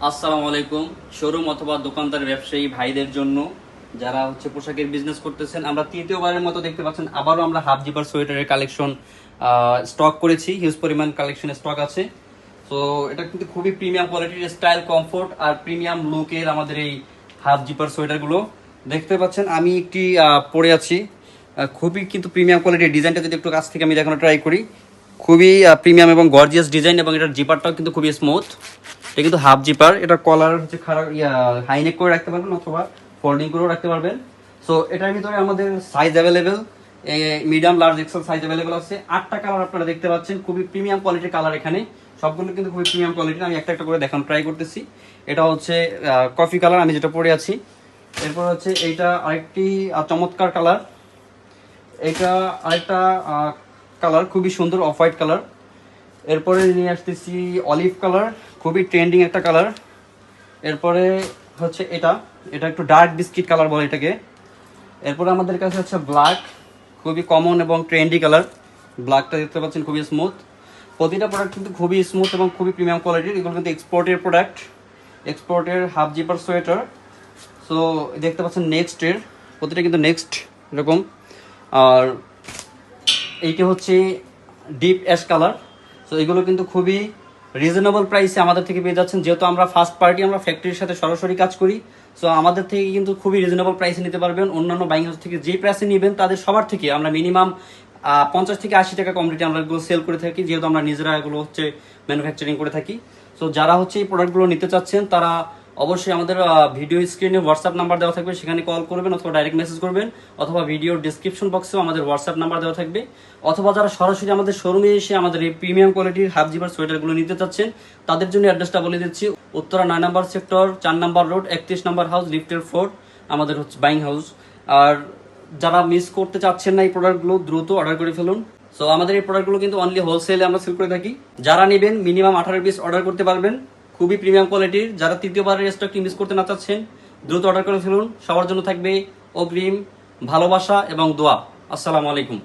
আসসালামু আলাইকুম। শোরুম অথবা দোকানদার ব্যবসায়ী ভাইদের জন্য যারা পোশাকের বিজনেস করতেছেন, আমরা তৃতীয়বারের মতো দেখতে পাচ্ছেন আবারও আমরা হাফ জিপার সোয়েটারের কালেকশন স্টক করেছি। হিউজ পরিমাণ কালেকশনের স্টক আছে। তো এটা কিন্তু খুবই প্রিমিয়াম কোয়ালিটির, স্টাইল, কমফোর্ট আর প্রিমিয়াম লুকের আমাদের এই হাফ জিপার সোয়েটারগুলো দেখতে পাচ্ছেন। আমি একটি পরে আছি, খুবই কিন্তু প্রিমিয়াম কোয়ালিটির। ডিজাইনটা যদি একটু কাছ থেকে আমি দেখানো ট্রাই করি, খুবই প্রিমিয়াম এবং গর্জিয়াস ডিজাইন, এবং এটার জিপারটাও কিন্তু খুবই স্মুথ। এটা কিন্তু হাফ জিপার, এটা কলার খারাপ হাইনেক করে রাখতে পারবেন অথবা ফোল্ডিং করেও রাখতে পারবেন। সো এটার ভিতরে আমাদের size available, medium, large, XL size available আছে। 8টা কালার আপনারা দেখতে পাচ্ছেন, খুবই প্রিমিয়াম কোয়ালিটির কালার। এখানে সবগুলো কিন্তু খুবই প্রিমিয়াম কোয়ালিটির। আমি একটা একটা করে দেখানো ট্রাই করতেছি। এটা কফি কালার, আমি যেটা পরে আছি। এরপর এইটা আরেকটি চমৎকার কালার। এটা আরেকটা কালার, খুবই সুন্দর অফ হোয়াইট কালার। এরপরে নিয়ে আসতেছি অলিভ কালার, খুবই ট্রেন্ডিং একটা কালার। এরপরে এটা এটা একটু ডার্ক বিস্কিট কালার বলে এটাকে। এরপরে আমাদের কাছে ব্ল্যাক, খুবই কমন এবং ট্রেন্ডি কালার। ব্ল্যাকটা দেখতে পাচ্ছেন খুবই স্মুথ। প্রতিটা প্রোডাক্ট কিন্তু খুবই স্মুথ এবং খুবই প্রিমিয়াম কোয়ালিটির। এগুলো কিন্তু এক্সপোর্টের প্রোডাক্ট, এক্সপোর্টের হাফ জিপার সোয়েটার। সো দেখতে পাচ্ছেন নেক্সটের, প্রতিটা কিন্তু নেক্সট এরকম। আর এইটা ডিপ অ্যাশ কালার। সো এগুলো কিন্তু খুবই রিজনেবল প্রাইসে আমাদের থেকে পেয়ে যাচ্ছেন। যেহেতু আমরা ফার্স্ট পার্টি, আমরা ফ্যাক্টরির সাথে সরাসরি কাজ করি। সো আমাদের থেকে কিন্তু খুবই রিজনেবল প্রাইসে নিতে পারবেন। অন্যান্য বাইং হাউস থেকে যে প্রাইসে নেবেন তাদের সবার থেকে আমরা মিনিমাম 50 থেকে 80 টাকা কম রেটে আমরা এগুলো সেল করে থাকি, যেহেতু আমরা নিজেরা এগুলো ম্যানুফ্যাকচারিং করে থাকি। সো যারা এই প্রোডাক্টগুলো নিতে চাচ্ছেন তারা অবশ্যই আমাদের ভিডিও স্ক্রিনে হোয়াটসঅ্যাপ নাম্বার দেওয়া থাকবে, সেখানে কল করবেন অথবা ডাইরেক্ট মেসেজ করবেন, অথবা ভিডিওর ডিসক্রিপশন বক্সেও আমাদের হোয়াটসঅ্যাপ নাম্বার দেওয়া থাকবে। অথবা যারা সরাসরি আমাদের শোরুমে এসে আমাদের এই প্রিমিয়াম কোয়ালিটির হাফ জিপার সোয়েটারগুলো নিতে চাচ্ছেন, তাদের জন্য অ্যাড্রেসটা বলে দিচ্ছি। উত্তরা 9 নম্বর সেক্টর, 4 নম্বর রোড, 31 নম্বর হাউস, লিফটের 4 আমাদের বাইং হাউস। আর যারা মিস করতে চাচ্ছেন না এই প্রোডাক্টগুলো, দ্রুত অর্ডার করে ফেলুন। সো আমাদের এই প্রোডাক্টগুলো কিন্তু অনলি হোলসেলে আমরা সেল করে থাকি। যারা নেবেন মিনিমাম 18 পিস অর্ডার করতে পারবেন, খুবই প্রিমিয়াম কোয়ালিটির। যারা তৃতীয়বারের স্টকটি মিস করতে না চাচ্ছেন, দ্রুত অর্ডার করে ফেলুন। সবার জন্য থাকবে অগ্রিম ভালোবাসা এবং দোয়া। আসসালামু আলাইকুম।